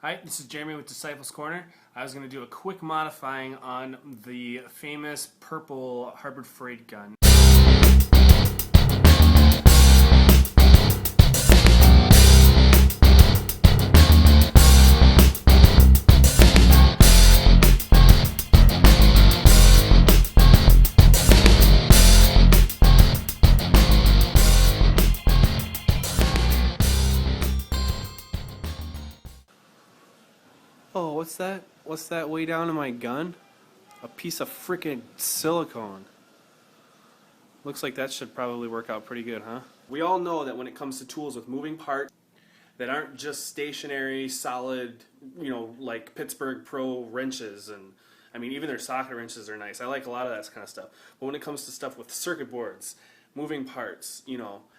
Hi, this is Jeremy with Disciples Corner. I was going to do a quick modifying on the famous purple Harbor Freight gun. Oh, what's that? What's that way down in my gun? A piece of frickin' silicone. Looks like that should probably work out pretty good, huh? We all know that when it comes to tools with moving parts that aren't just stationary, solid, like Pittsburgh Pro wrenches, and I mean even their socket wrenches are nice. I like a lot of that kind of stuff. But when it comes to stuff with circuit boards, moving parts,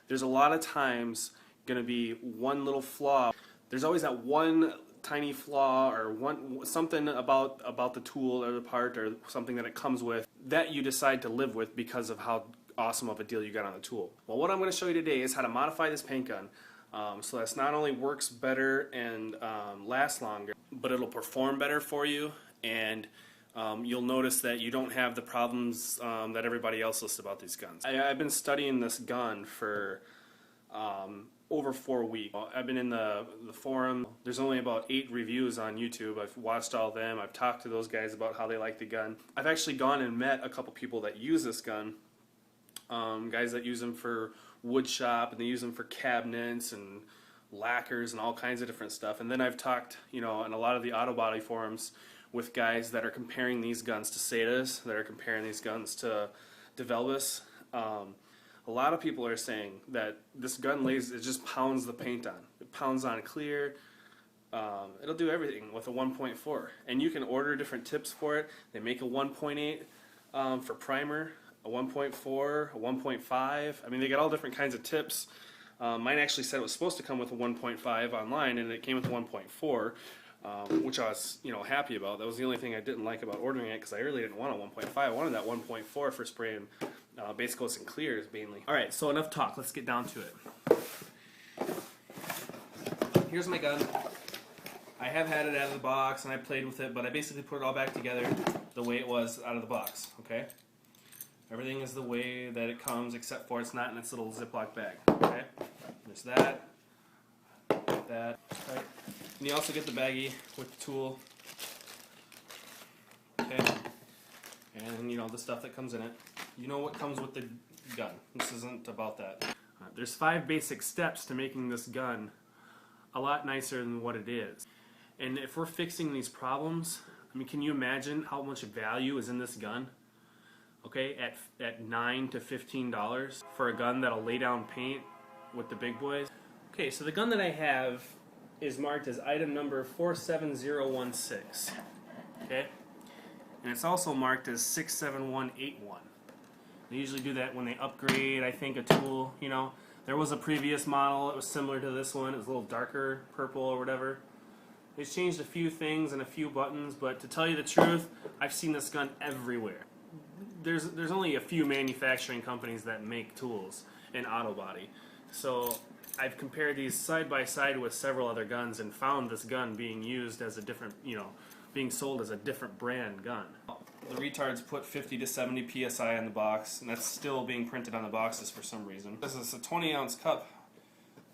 there's a lot of times gonna be one little flaw. There's always that one tiny flaw or something about the tool or the part or something that it comes with that you decide to live with because of how awesome of a deal you got on the tool. Well, what I'm going to show you today is how to modify this paint gun so that not only works better and lasts longer, but it'll perform better for you, and you'll notice that you don't have the problems that everybody else lists about these guns. I've been studying this gun for over 4 weeks. I've been in the forum. There's only about 8 reviews on YouTube. I've watched all of them. I've talked to those guys about how they like the gun. I've actually gone and met a couple people that use this gun. Guys that use them for wood shop, and they use them for cabinets and lacquers and all kinds of different stuff. And then I've talked, in a lot of the auto body forums with guys that are comparing these guns to Setas, that are comparing these guns to DeVelvis. A lot of people are saying that this gun it just pounds the paint on. It pounds on clear. It'll do everything with a 1.4. And you can order different tips for it. They make a 1.8 for primer, a 1.4, a 1.5. I mean, they got all different kinds of tips. Mine actually said it was supposed to come with a 1.5 online, and it came with a 1.4, which I was, happy about. That was the only thing I didn't like about ordering it, because I really didn't want a 1.5. I wanted that 1.4 for spraying base coats and clears mainly. Alright, so enough talk. Let's get down to it. Here's my gun. I have had it out of the box and I played with it, but I basically put it all back together the way it was out of the box. Okay? Everything is the way that it comes, except for it's not in its little Ziploc bag. Okay? There's that. That. Right. And you also get the baggie with the tool. Okay? And the stuff that comes in it. You know what comes with the gun. This isn't about that. There's 5 basic steps to making this gun a lot nicer than what it is. And if we're fixing these problems, I mean, can you imagine how much value is in this gun? Okay, at $9 to $15 for a gun that'll lay down paint with the big boys. Okay, so the gun that I have is marked as item number 47016. Okay? And it's also marked as 67181. They usually do that when they upgrade, I think, a tool. There was a previous model that was similar to this one. It was a little darker purple or whatever. They've changed a few things and a few buttons, but to tell you the truth, I've seen this gun everywhere. There's only a few manufacturing companies that make tools in auto body. So I've compared these side by side with several other guns and found this gun being used as a different, being sold as a different brand gun. The retards put 50 to 70 psi on the box, and that's still being printed on the boxes for some reason. This is a 20-ounce cup,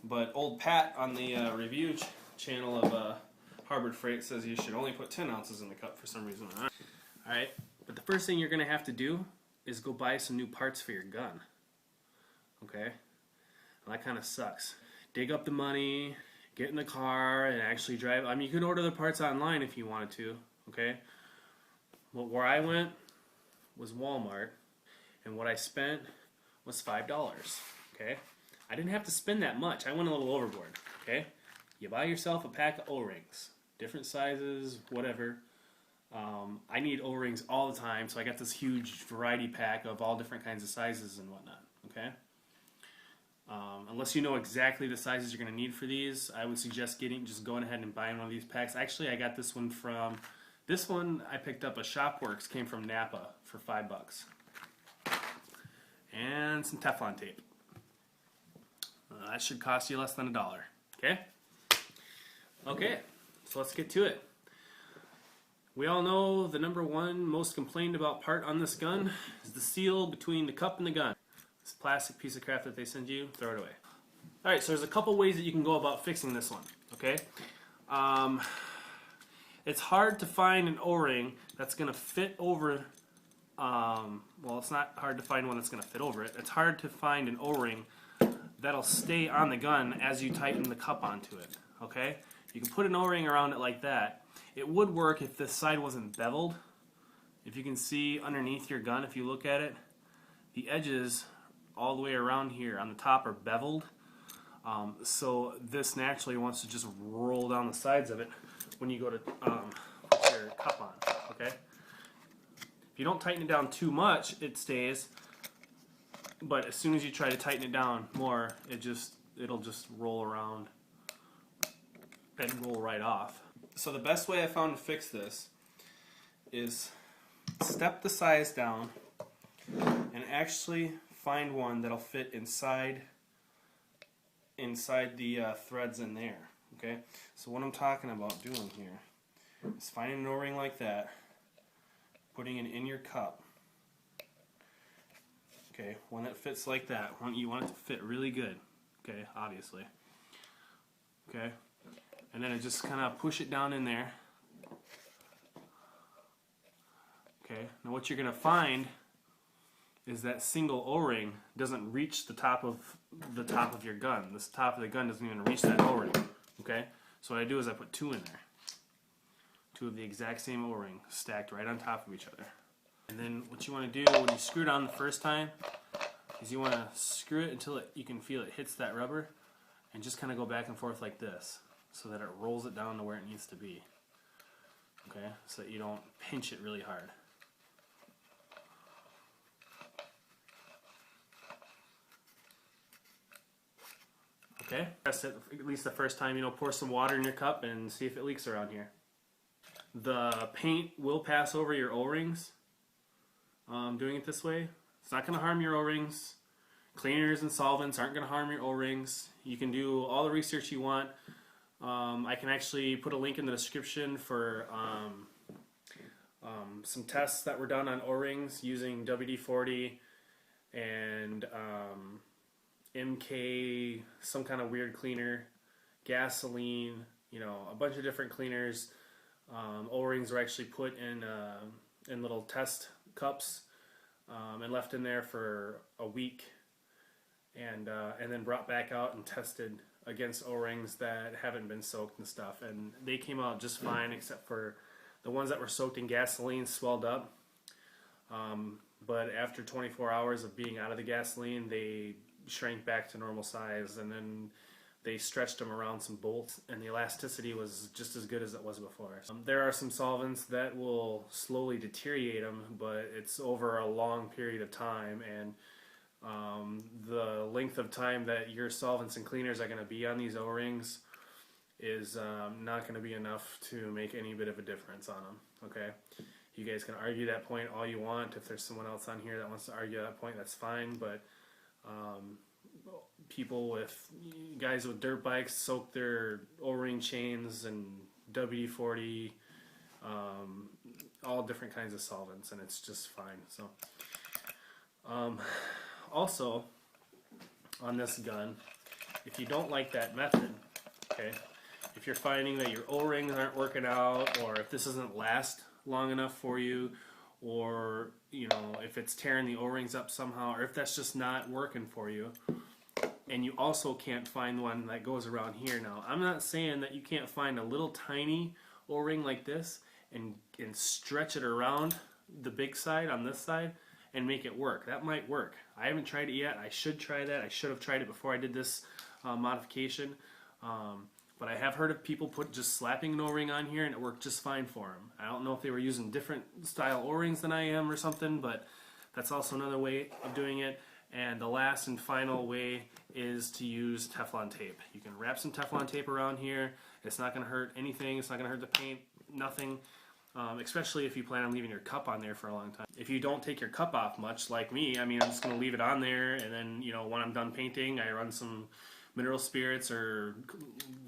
but old Pat on the review channel of Harbor Freight says you should only put 10 ounces in the cup for some reason. Alright, but the first thing you're going to have to do is go buy some new parts for your gun. Okay? Well, that kind of sucks. Dig up the money, get in the car, and actually drive. I mean, you can order the parts online if you wanted to. Okay? Well, where I went was Walmart, and what I spent was $5. Okay? I didn't have to spend that much. I went a little overboard. Okay? You buy yourself a pack of O-rings, different sizes, whatever. I need O-rings all the time, so I got this huge variety pack of all different kinds of sizes and whatnot. Okay? Unless you know exactly the sizes you're going to need for these, I would suggest just going ahead and buying one of these packs. Actually, I got this one from. This one I picked up at Shopworks, came from Napa for $5. And some Teflon tape. That should cost you less than $1. Okay? Okay, So let's get to it. We all know the number one most complained about part on this gun is the seal between the cup and the gun. This plastic piece of crap that they send you, throw it away. Alright, so there's a couple ways that you can go about fixing this one, okay? It's hard to find an O-ring that's going to fit over, well, it's not hard to find one that's going to fit over it. It's hard to find an O-ring that'll stay on the gun as you tighten the cup onto it, okay? You can put an O-ring around it like that. It would work if this side wasn't beveled. If you can see underneath your gun, if you look at it, the edges all the way around here on the top are beveled. So this naturally wants to just roll down the sides of it when you go to put your cup on, okay? If you don't tighten it down too much, it stays. But as soon as you try to tighten it down more, it'll just roll around and roll right off. So the best way I found to fix this is step the size down and actually find one that'll fit inside the threads in there. Okay, so what I'm talking about doing here is finding an O-ring like that, putting it in your cup. Okay, one that fits like that. You want it to fit really good. Okay, obviously. Okay. And then I just kind of push it down in there. Okay, now what you're going to find is that single O-ring doesn't reach the top of your gun. This top of the gun doesn't even reach that O-ring. Okay, so what I do is I put two in there. Two of the exact same O-ring stacked right on top of each other. And then what you want to do when you screw it on the first time is you want to screw it until you can feel it hits that rubber, and just kind of go back and forth like this, so that it rolls it down to where it needs to be. Okay, so that you don't pinch it really hard. Okay, press it at least the first time. Pour some water in your cup and see if it leaks around here. The paint will pass over your O-rings. Doing it this way, it's not going to harm your O-rings. Cleaners and solvents aren't going to harm your O-rings. You can do all the research you want. I can actually put a link in the description for some tests that were done on O-rings using WD-40 and MK, some kind of weird cleaner, gasoline, a bunch of different cleaners. O-rings were actually put in little test cups and left in there for a week, and then brought back out and tested against O-rings that haven't been soaked and stuff, and they came out just fine, except for the ones that were soaked in gasoline swelled up. But after 24 hours of being out of the gasoline, they shrank back to normal size, and then they stretched them around some bolts, and the elasticity was just as good as it was before. There are some solvents that will slowly deteriorate them, but it's over a long period of time, and the length of time that your solvents and cleaners are going to be on these O-rings is not going to be enough to make any bit of a difference on them. Okay, you guys can argue that point all you want. If there's someone else on here that wants to argue that point, that's fine, but guys with dirt bikes soak their O-ring chains and WD-40, all different kinds of solvents, and it's just fine. So also on this gun, if you don't like that method, okay, if you're finding that your O-rings aren't working out, or if this doesn't last long enough for you, or if it's tearing the O-rings up somehow, or if that's just not working for you, and you also can't find one that goes around here. Now, I'm not saying that you can't find a little tiny O-ring like this and stretch it around the big side on this side and make it work. That might work. I haven't tried it yet. I should try that. I should have tried it before I did this modification. But I have heard of people just slapping an O-ring on here and it worked just fine for them. I don't know if they were using different style O-rings than I am or something, but that's also another way of doing it. And the last and final way is to use Teflon tape. You can wrap some Teflon tape around here. It's not going to hurt anything. It's not going to hurt the paint. Nothing. Especially if you plan on leaving your cup on there for a long time. If you don't take your cup off much, like me, I'm just going to leave it on there, and then when I'm done painting, I run some mineral spirits or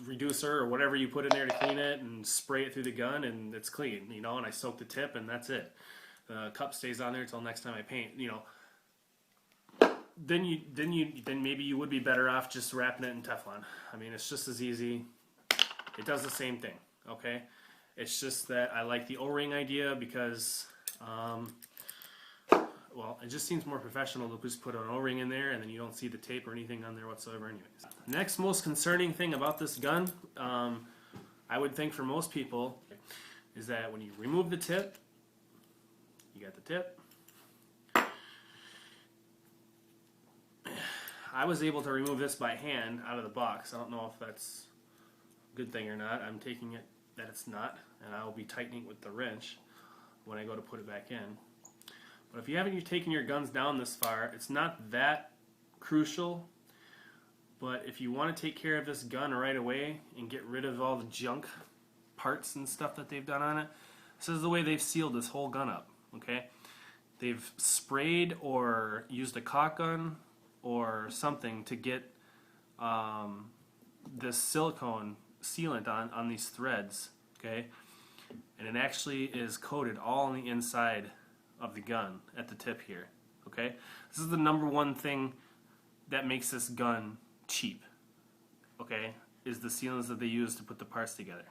reducer or whatever you put in there to clean it, and spray it through the gun, and it's clean, you know, and I soak the tip, and that's it. The cup stays on there until next time I paint, you know. Then maybe you would be better off just wrapping it in Teflon. I mean, it's just as easy. It does the same thing, okay? It's just that I like the O-ring idea because, well, it just seems more professional to just put an O-ring in there and then you don't see the tape or anything on there whatsoever anyways. Next most concerning thing about this gun, I would think for most people, is that when you remove the tip, you got the tip. I was able to remove this by hand out of the box. I don't know if that's a good thing or not. I'm taking it that it's not, and I will be tightening it with the wrench when I go to put it back in. But if you haven't taken your guns down this far, it's not that crucial. But if you want to take care of this gun right away and get rid of all the junk parts and stuff that they've done on it, this is the way they've sealed this whole gun up. Okay, they've sprayed or used a caulk gun or something to get this silicone sealant on these threads. Okay, and it actually is coated all on the inside of the gun at the tip here. Okay, this is the #1 thing that makes this gun cheap. Okay, is the sealants that they use to put the parts together.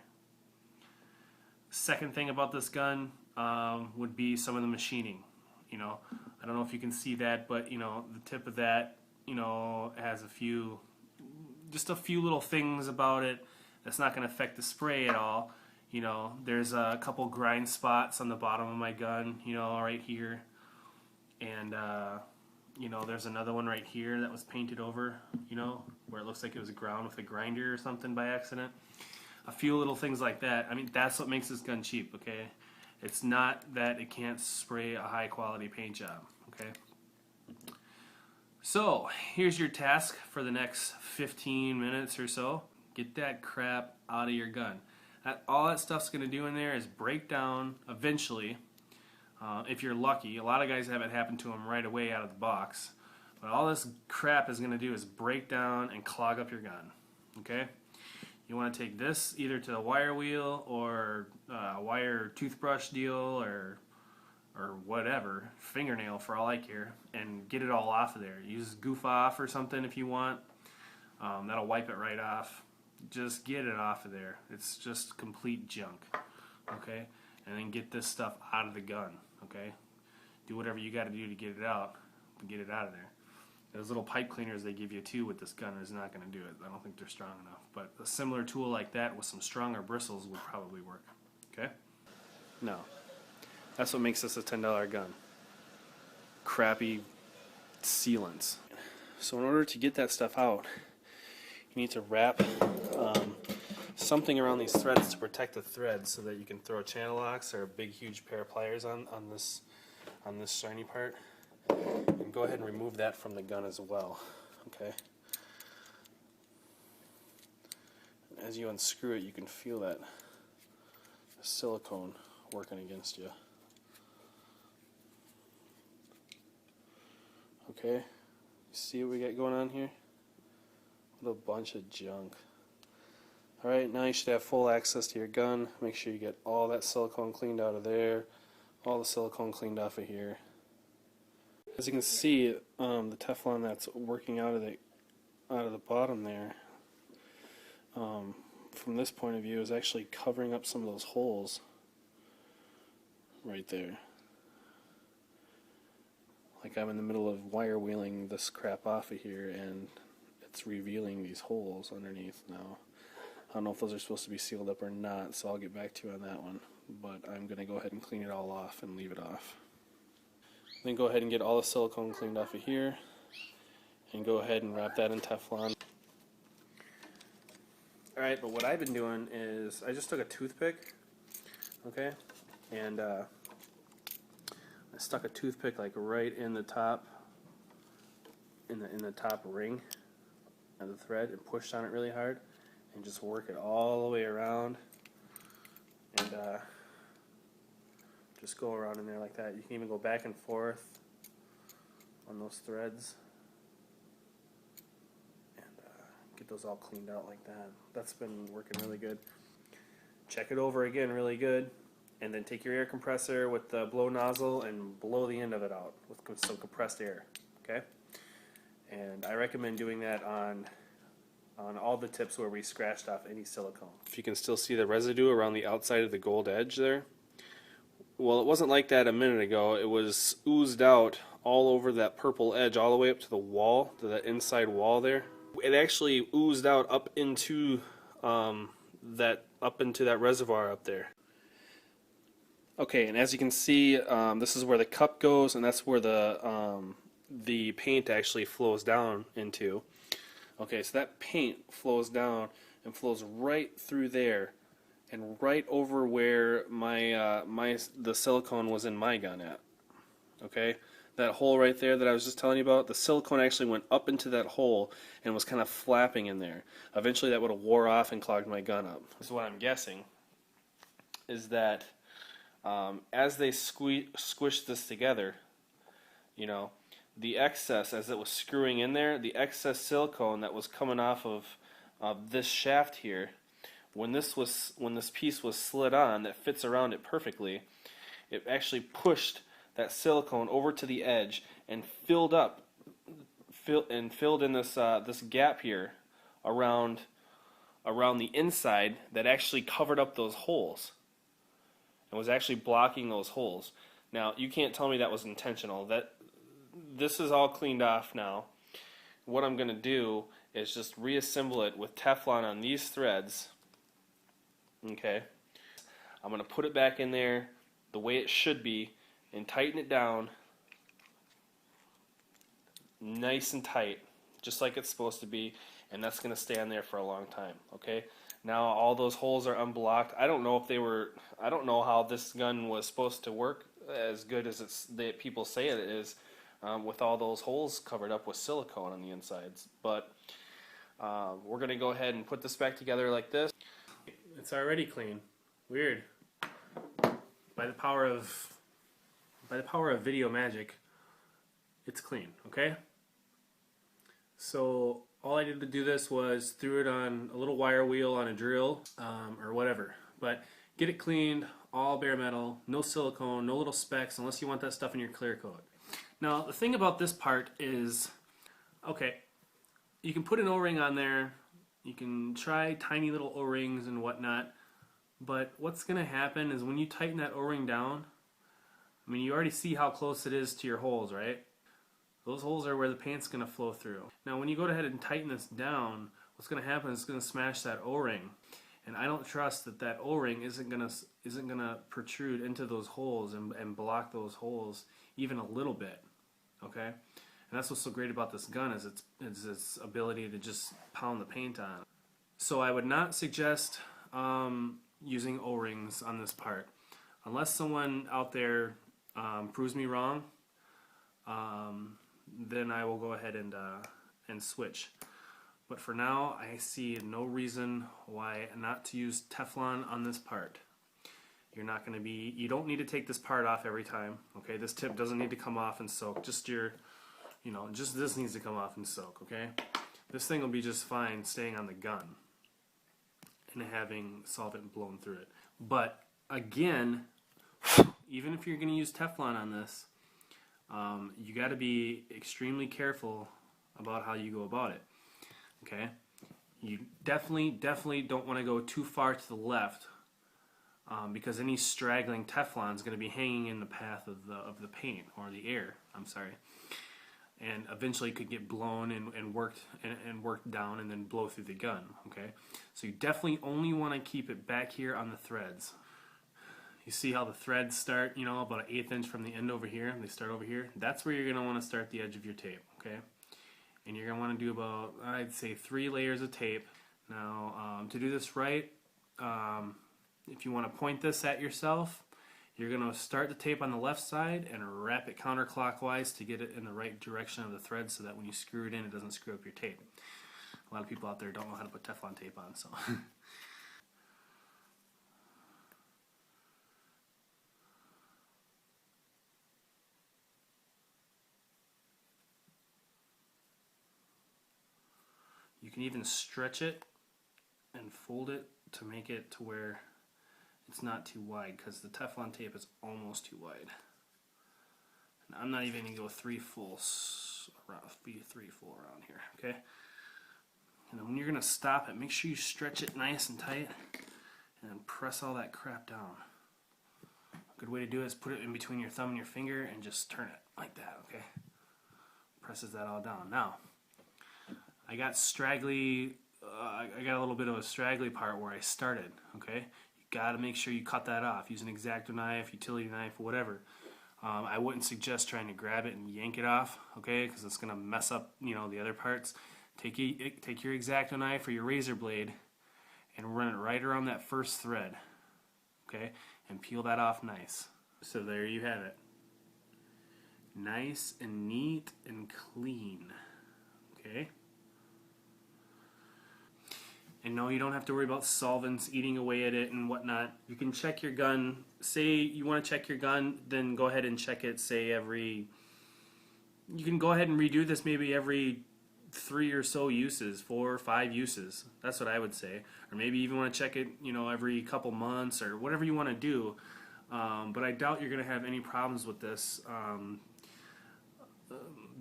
Second thing about this gun would be some of the machining. You know, I don't know if you can see that, but you know, the tip of that, you know, has just a few little things about it that's not going to affect the spray at all. You know, there's a couple grind spots on the bottom of my gun, you know, right here, and you know, there's another one right here that was painted over, you know, where it looks like it was ground with a grinder or something by accident. A few little things like that. I mean, that's what makes this gun cheap, okay? It's not that it can't spray a high quality paint job, okay? So, here's your task for the next 15 minutes or so. Get that crap out of your gun. All that stuff's going to do in there is break down eventually, if you're lucky. A lot of guys have it happen to them right away out of the box. But all this crap is going to do is break down and clog up your gun, okay? You want to take this either to a wire wheel or a wire toothbrush deal or whatever, fingernail for all I care, and get it all off of there. Use Goof Off or something if you want. That'll wipe it right off. Just get it off of there. It's just complete junk, okay? And then get this stuff out of the gun, okay? Do whatever you got to do to get it out, but get it out of there. Those little pipe cleaners they give you too with this gun is not going to do it. I don't think they're strong enough. But a similar tool like that with some stronger bristles would probably work. Okay? No. That's what makes this a $10 gun. Crappy sealants. So in order to get that stuff out, you need to wrap something around these threads to protect the threads so that you can throw channel locks or a big huge pair of pliers on this shiny part. And go ahead and remove that from the gun as well. Okay. As you unscrew it, you can feel that silicone working against you. Okay. See what we got going on here? What a bunch of junk. Alright, now you should have full access to your gun. Make sure you get all that silicone cleaned out of there, all the silicone cleaned off of here. As you can see, the Teflon that's working out of the bottom there, from this point of view, is actually covering up some of those holes right there. Like I'm in the middle of wire wheeling this crap off of here, and it's revealing these holes underneath now. I don't know if those are supposed to be sealed up or not, so I'll get back to you on that one. But I'm going to go ahead and clean it all off and leave it off. Then go ahead and get all the silicone cleaned off of here, and go ahead and wrap that in Teflon. Alright, but what I've been doing is I just took a toothpick, okay, and I stuck a toothpick like right in the top, in the top ring of the thread, and pushed on it really hard, and just work it all the way around, and just go around in there like that. You can even go back and forth on those threads and get those all cleaned out like that. That's been working really good. Check it over again really good, and then take your air compressor with the blow nozzle and blow the end of it out with some compressed air. Okay? And I recommend doing that on all the tips where we scratched off any silicone. If you can still see the residue around the outside of the gold edge there. Well, it wasn't like that a minute ago. It was oozed out all over that purple edge, all the way up to the wall, to that inside wall there. It actually oozed out up into that reservoir up there. Okay, and as you can see, this is where the cup goes, and that's where the paint actually flows down into. Okay, so that paint flows down and flows right through there, and right over where the silicone was in my gun at. Okay, that hole right there that I was just telling you about, the silicone actually went up into that hole and was kind of flapping in there. Eventually that would have wore off and clogged my gun up. So what I'm guessing is that as they squished this together, you know, the excess, as it was screwing in there, the excess silicone that was coming off of this shaft here, when this piece was slid on that fits around it perfectly, it actually pushed that silicone over to the edge and filled in this gap here around the inside that actually covered up those holes and was actually blocking those holes. Now you can't tell me that was intentional. That this is all cleaned off now. What I'm going to do is just reassemble it with Teflon on these threads. Okay, I'm going to put it back in there the way it should be and tighten it down nice and tight, just like it's supposed to be, and that's going to stay on there for a long time. Okay, now all those holes are unblocked. I don't know how this gun was supposed to work as good as people say it is, with all those holes covered up with silicone on the insides, but we're going to go ahead and put this back together like this. It's already clean. Weird. By the power of video magic, it's clean. Okay. So all I did to do this was threw it on a little wire wheel on a drill, or whatever. But get it cleaned, all bare metal, no silicone, no little specks, unless you want that stuff in your clear coat. Now the thing about this part is, okay, you can put an O-ring on there. You can try tiny little O-rings and whatnot, but what's going to happen is when you tighten that O-ring down, I mean, you already see how close it is to your holes, right? Those holes are where the paint's going to flow through. Now when you go ahead and tighten this down, what's going to happen is it's going to smash that O-ring, and I don't trust that O-ring isn't going to protrude into those holes and block those holes even a little bit. Okay? And that's what's so great about this gun, is its ability to just pound the paint on. So I would not suggest using O-rings on this part. Unless someone out there proves me wrong, then I will go ahead and switch. But for now, I see no reason why not to use Teflon on this part. You don't need to take this part off every time. Okay, this tip doesn't need to come off and soak. Just this needs to come off and soak. Okay, this thing will be just fine staying on the gun and having solvent blown through it. But again, even if you're going to use Teflon on this, you got to be extremely careful about how you go about it. Okay, you definitely don't want to go too far to the left, because any straggling Teflon is going to be hanging in the path of the paint, or the air. I'm sorry, and eventually could get blown and worked down and then blow through the gun. Okay, so you definitely only want to keep it back here on the threads. You see how the threads start, about 1/8 inch from the end over here. They start over here. That's where you're going to want to start the edge of your tape. Okay, and you're going to want to do about, I'd say, 3 layers of tape. Now, to do this right, if you want to point this at yourself, you're going to start the tape on the left side and wrap it counterclockwise to get it in the right direction of the thread, so that when you screw it in, it doesn't screw up your tape. A lot of people out there don't know how to put Teflon tape on, so. You can even stretch it and fold it to make it to where it's not too wide, because the Teflon tape is almost too wide. And I'm not even going to go three full around here, okay? And then when you're going to stop it, make sure you stretch it nice and tight and then press all that crap down. A good way to do it is put it in between your thumb and your finger and just turn it like that, okay? Presses that all down. Now, I got straggly, I got a little bit of a straggly part where I started, okay? You got to make sure you cut that off. Use an X-Acto knife, utility knife, whatever. I wouldn't suggest trying to grab it and yank it off, okay? Because it's going to mess up, you know, the other parts. Take your X-Acto knife or your razor blade and run it right around that first thread, okay? And peel that off nice. So there you have it. Nice and neat and clean, okay? And no, you don't have to worry about solvents eating away at it and whatnot. You can check your gun. Say you want to check your gun, then go ahead and check it, say every... You can go ahead and redo this maybe every 3 or so uses, 4 or 5 uses. That's what I would say. Or maybe even want to check it, you know, every couple months or whatever you want to do. But I doubt you're going to have any problems with this.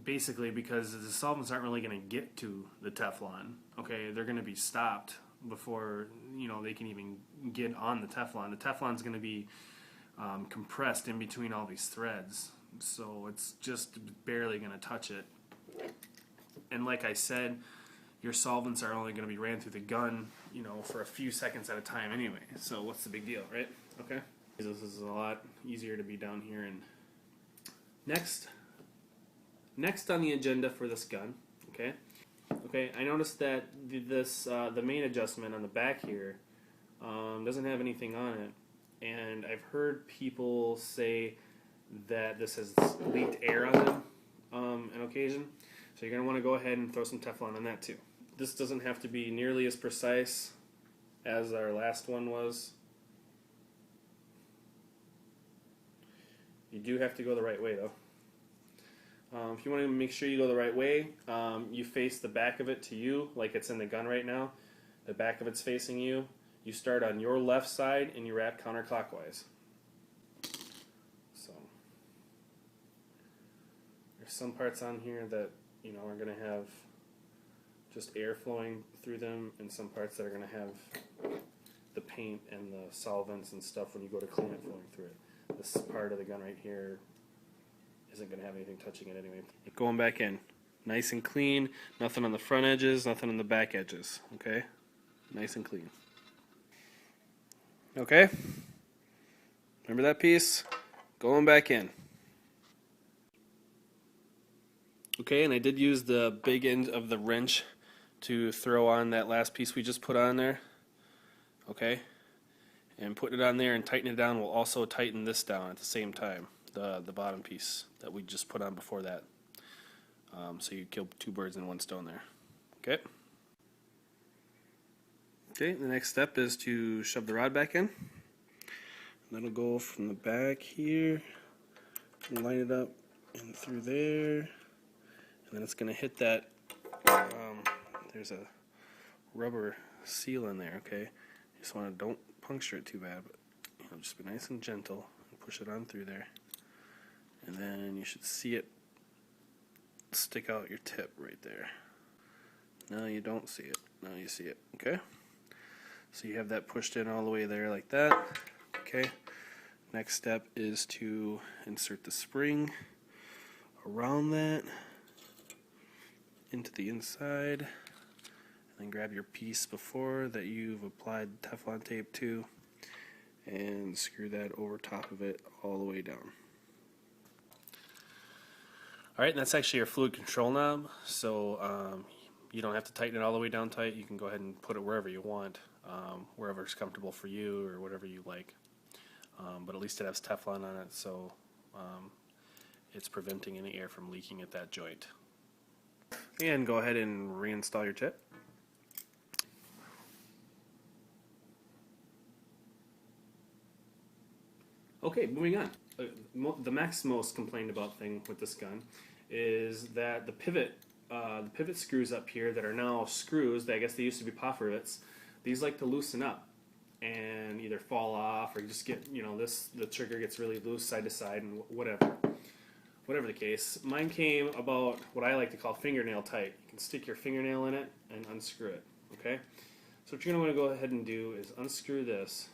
Basically because the solvents aren't really going to get to the Teflon. Okay, they're going to be stopped before, you know, they can even get on the Teflon. The Teflon's going to be compressed in between all these threads, so it's just barely going to touch it. And like I said, your solvents are only going to be ran through the gun, you know, for a few seconds at a time anyway. So what's the big deal, right? Okay. This is a lot easier to be down here. And next on the agenda for this gun, okay? Okay, I noticed that the main adjustment on the back here doesn't have anything on it, and I've heard people say that this has leaked air on them on occasion. So you're going to want to go ahead and throw some Teflon on that too. This doesn't have to be nearly as precise as our last one was. You do have to go the right way though. If you want to make sure you go the right way, you face the back of it to you, like it's in the gun right now. The back of it's facing you. You start on your left side and you wrap counterclockwise. So there's some parts on here that, you know, are going to have just air flowing through them, and some parts that are going to have the paint and the solvents and stuff when you go to clean it flowing through it. This part of the gun right here isn't going to have anything touching it anyway. Going back in. Nice and clean. Nothing on the front edges, nothing on the back edges. Okay? Nice and clean. Okay? Remember that piece? Going back in. Okay, and I did use the big end of the wrench to throw on that last piece we just put on there. Okay? And putting it on there and tightening it down will also tighten this down at the same time. The bottom piece that we just put on before that. So you kill 2 birds in 1 stone there. Okay? Okay, the next step is to shove the rod back in. And that'll go from the back here and line it up and through there. And then it's going to hit that, there's a rubber seal in there, okay? You just want to, don't puncture it too bad, but you know, just be nice and gentle and push it on through there. And then you should see it stick out your tip right there. No, you don't see it. Now you see it, okay? So you have that pushed in all the way there like that, okay? Next step is to insert the spring around that into the inside, and then grab your piece before that you've applied Teflon tape to and screw that over top of it all the way down. Alright, and that's actually your fluid control knob, so you don't have to tighten it all the way down tight. You can go ahead and put it wherever you want, wherever it's comfortable for you or whatever you like. But at least it has Teflon on it, so it's preventing any air from leaking at that joint. And go ahead and reinstall your tip. Okay, moving on. The most complained about thing with this gun is that the pivot the pivot screws up here that are now screws, I guess they used to be paw rivets, these like to loosen up and either fall off or just get, the trigger gets really loose side to side and whatever the case. Mine came about what I like to call fingernail tight. You can stick your fingernail in it and unscrew it, okay? So what you're going to want to go ahead and do is unscrew this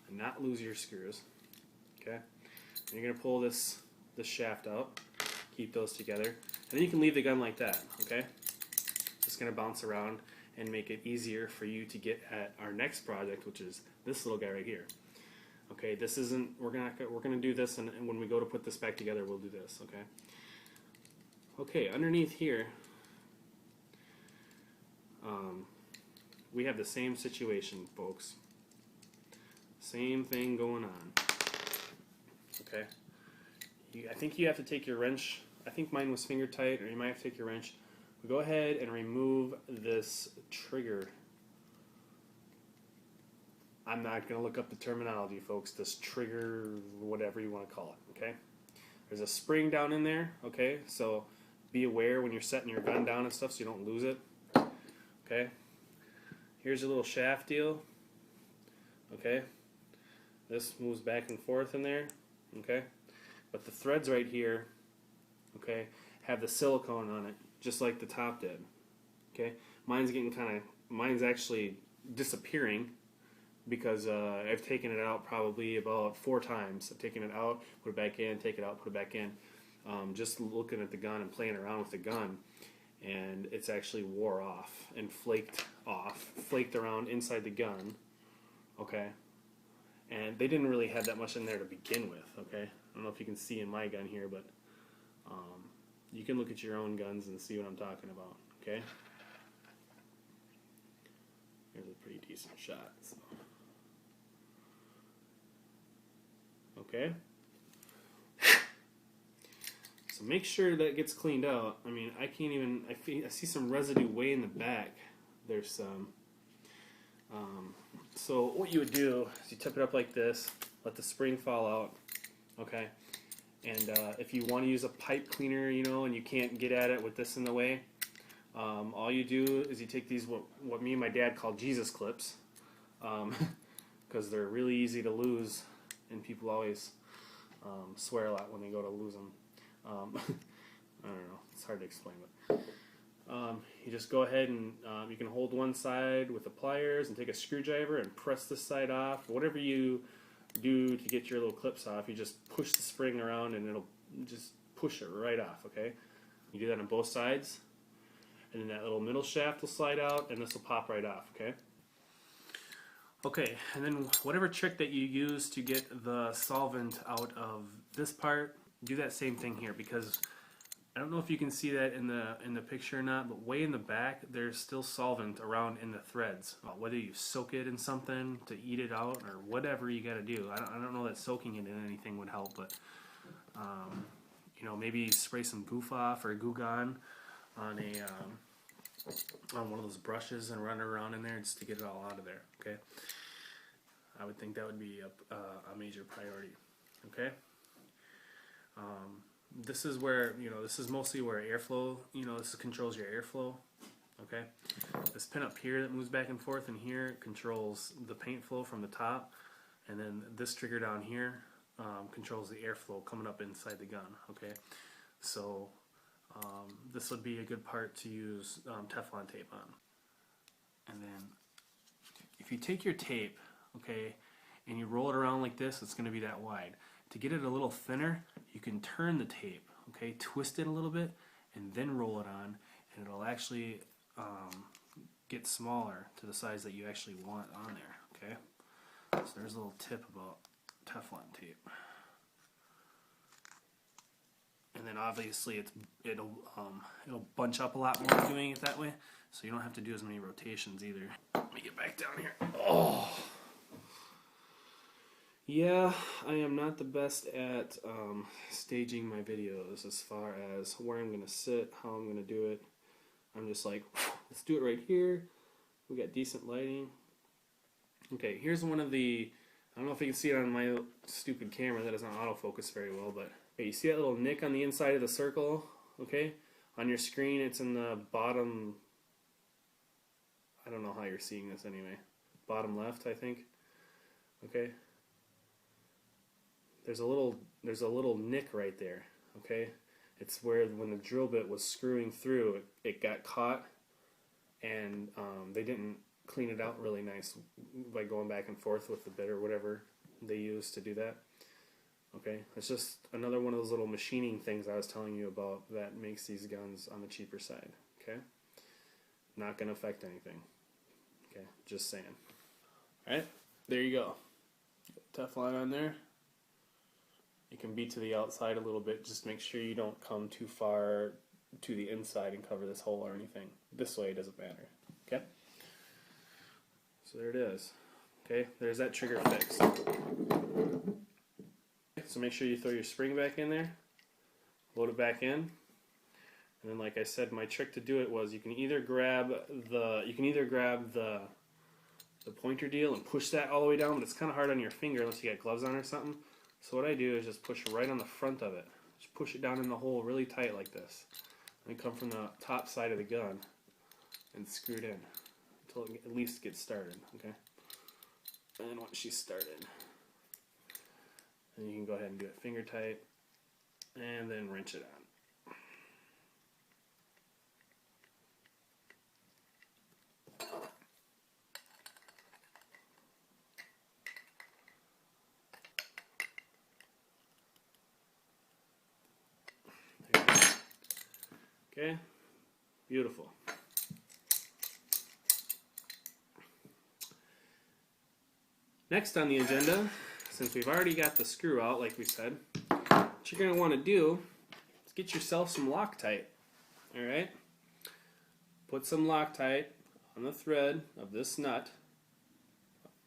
and not lose your screws, okay? And you're going to pull this shaft out, keep those together, and then you can leave the gun like that, okay? Just going to bounce around and make it easier for you to get at our next project, which is this little guy right here. Okay, this isn't, we're gonna do this, and when we go to put this back together, we'll do this, okay? Okay, underneath here, we have the same situation, folks. Same thing going on. Okay, I think you have to take your wrench. I think mine was finger tight, or you might have to take your wrench. We go ahead and remove this trigger. I'm not going to look up the terminology, folks. This trigger, whatever you want to call it, okay? There's a spring down in there, okay? So be aware when you're setting your gun down and stuff so you don't lose it, okay? Here's your little shaft deal, okay? This moves back and forth in there, okay? But the threads right here, okay, have the silicone on it, just like the top did, okay? Mine's actually disappearing because I've taken it out probably about 4 times. I've taken it out, put it back in, take it out, put it back in, just looking at the gun and playing around with the gun, and it's actually wore off and flaked around inside the gun, okay? And they didn't really have that much in there to begin with, okay? I don't know if you can see in my gun here, but you can look at your own guns and see what I'm talking about, okay? Here's a pretty decent shot. So. Okay? So make sure that gets cleaned out. I mean, I can't even, I see some residue way in the back. There's some. So what you would do is you tip it up like this, let the spring fall out, okay? And if you want to use a pipe cleaner, and you can't get at it with this in the way, all you do is you take these, what me and my dad call Jesus clips, because they're really easy to lose, and people always swear a lot when they go to lose them. I don't know, it's hard to explain, but you just go ahead and you can hold one side with the pliers and take a screwdriver and press this side off. Whatever you do to get your little clips off, you just push the spring around and it'll just push it right off, okay? You do that on both sides, and then that little middle shaft will slide out and this will pop right off, okay? Okay, and then whatever trick that you use to get the solvent out of this part, do that same thing here, because I don't know if you can see that in the picture or not, but way in the back there's still solvent around in the threads. Whether you soak it in something to eat it out or whatever you got to do. I don't know that soaking it in anything would help, but maybe spray some goof off or Goo Gone on one of those brushes and run it around in there just to get it all out of there. Okay, I would think that would be a major priority. Okay. This is where, this is mostly where airflow, this controls your airflow, okay? This pin up here that moves back and forth in here controls the paint flow from the top, and then this trigger down here controls the airflow coming up inside the gun, okay? So this would be a good part to use Teflon tape on. And then if you take your tape, okay, and you roll it around like this, it's going to be that wide. To get it a little thinner, you can turn the tape, okay, twist it a little bit, and then roll it on, and it'll actually get smaller to the size that you actually want on there, okay? So there's a little tip about Teflon tape. And then obviously it'll bunch up a lot more doing it that way, so you don't have to do as many rotations either. Let me get back down here. Oh! Yeah, I am not the best at staging my videos as far as where I'm going to sit, how I'm going to do it. I'm just like, let's do it right here. We got decent lighting. Okay, here's one of the, I don't know if you can see it on my stupid camera that doesn't autofocus very well, but okay, you see that little nick on the inside of the circle? Okay, On your screen, it's in the bottom. I don't know how you're seeing this anyway. Bottom left, I think. Okay. There's a little nick right there. Okay. It's where when the drill bit was screwing through, it got caught, and they didn't clean it out really nice by going back and forth with the bit or whatever they use to do that. Okay, it's just another one of those little machining things I was telling you about that makes these guns on the cheaper side. Okay, not going to affect anything. Okay, just saying. Alright, there you go. Teflon on there. You can be to the outside a little bit, just make sure you don't come too far to the inside and cover this hole or anything. This way it doesn't matter. Okay? So there it is. Okay, there's that trigger fixed. So make sure you throw your spring back in there, load it back in, and then like I said, my trick to do it was you can either grab the pointer deal and push that all the way down, but it's kind of hard on your finger unless you got gloves on or something. So what I do is just push right on the front of it. Just push it down in the hole really tight like this. And come from the top side of the gun and screw it in until it at least gets started. Okay. And then once she's started, then you can go ahead and do it finger tight and then wrench it on. Okay, beautiful. Next on the agenda, since we've already got the screw out like we said, what you're going to want to do is get yourself some Loctite. Alright? Put some Loctite on the thread of this nut.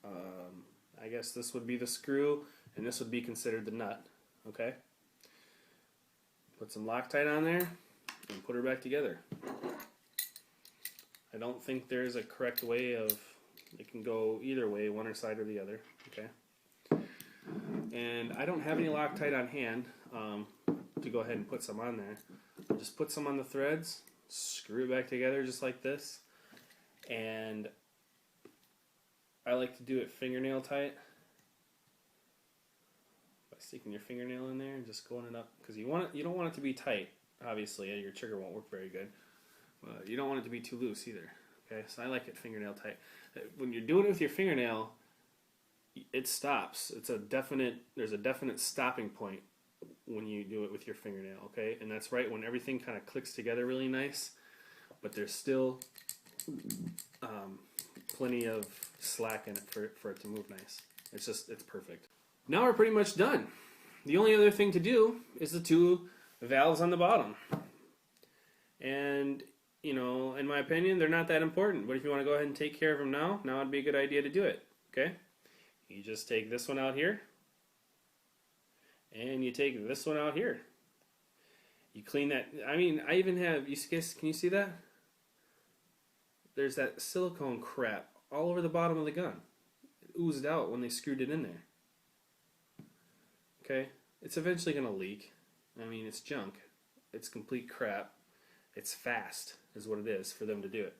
I guess this would be the screw and this would be considered the nut. Okay? Put some Loctite on there and put her back together. I don't think there's a correct way of, it can go either way, one side or the other. Okay. And I don't have any Loctite on hand to go ahead and put some on there. I'll just put some on the threads, screw it back together just like this, and I like to do it fingernail tight by sticking your fingernail in there and just going it up, because you don't want it to be tight. Obviously, your trigger won't work very good. You don't want it to be too loose either. Okay, so I like it fingernail tight. When you're doing it with your fingernail, it stops. There's a definite stopping point when you do it with your fingernail. Okay, and that's right when everything kind of clicks together really nice, but there's still plenty of slack in it for it to move nice. It's perfect. Now we're pretty much done. The only other thing to do is the two valves on the bottom. And, you know, in my opinion, they're not that important. But if you want to go ahead and take care of them now would be a good idea to do it. Okay? You just take this one out here. And you take this one out here. You clean that. I mean, I even have, can you see that? There's that silicone crap all over the bottom of the gun. It oozed out when they screwed it in there. Okay? It's eventually going to leak. I mean, it's junk. It's complete crap. It's fast, is what it is for them to do it.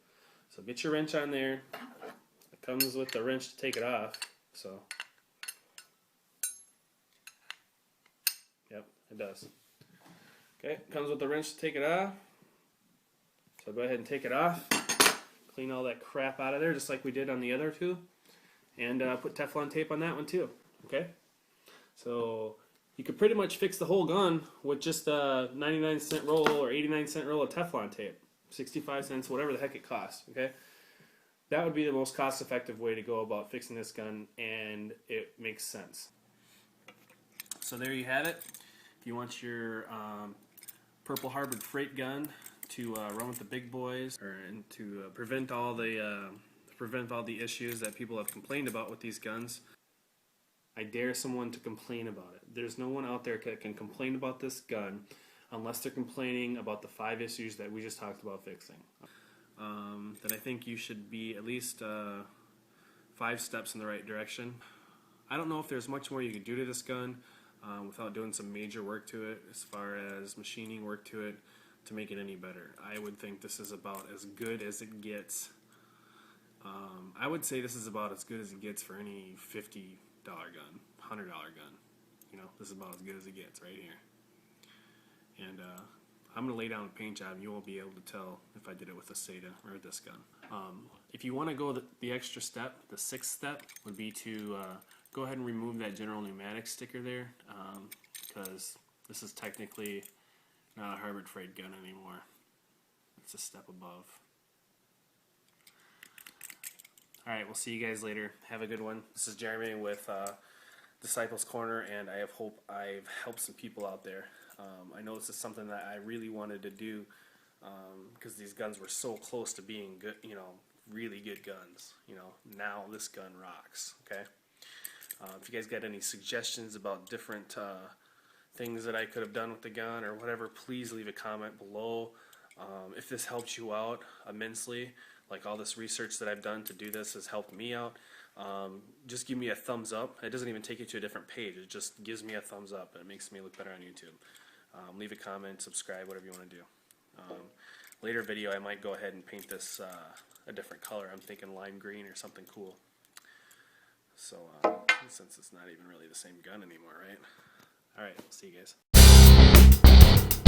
So get your wrench on there. It comes with the wrench to take it off. So, yep, it does. Okay, it comes with the wrench to take it off. So go ahead and take it off. Clean all that crap out of there, just like we did on the other two. And put Teflon tape on that one too. Okay? So you could pretty much fix the whole gun with just a 99-cent roll or 89-cent roll of Teflon tape. 65 cents, whatever the heck it costs. Okay? That would be the most cost-effective way to go about fixing this gun, and it makes sense. So there you have it. If you want your Purple Harbored freight gun to run with the big boys, and to prevent all the issues that people have complained about with these guns, I dare someone to complain about it. There's no one out there that can complain about this gun unless they're complaining about the 5 issues that we just talked about fixing. That I think you should be at least 5 steps in the right direction. I don't know if there's much more you can do to this gun without doing some major work to it, as far as machining work to it, to make it any better. I would think this is about as good as it gets. I would say this is about as good as it gets for any $50 gun, $100 gun. You know, this is about as good as it gets right here. And I'm going to lay down a paint job and you won't be able to tell if I did it with a SATA or this gun. If you want to go the extra step, the 6th step would be to go ahead and remove that General Pneumatic sticker there, because this is technically not a Harbor Freight gun anymore. It's a step above. Alright, we'll see you guys later. Have a good one. This is Jeremy with Disciples Corner, and I hope I've helped some people out there. I know this is something that I really wanted to do because these guns were so close to being good, you know, really good guns. You know, now this gun rocks. Okay. If you guys got any suggestions about different things that I could have done with the gun or whatever, please leave a comment below. If this helps you out immensely, like all this research that I've done to do this has helped me out, just give me a thumbs up. It doesn't even take you to a different page. It just gives me a thumbs up, and it makes me look better on YouTube. Leave a comment, subscribe, whatever you want to do. Later video, I might go ahead and paint this a different color. I'm thinking lime green or something cool. So, since it's not even really the same gun anymore, right? Alright, see you guys.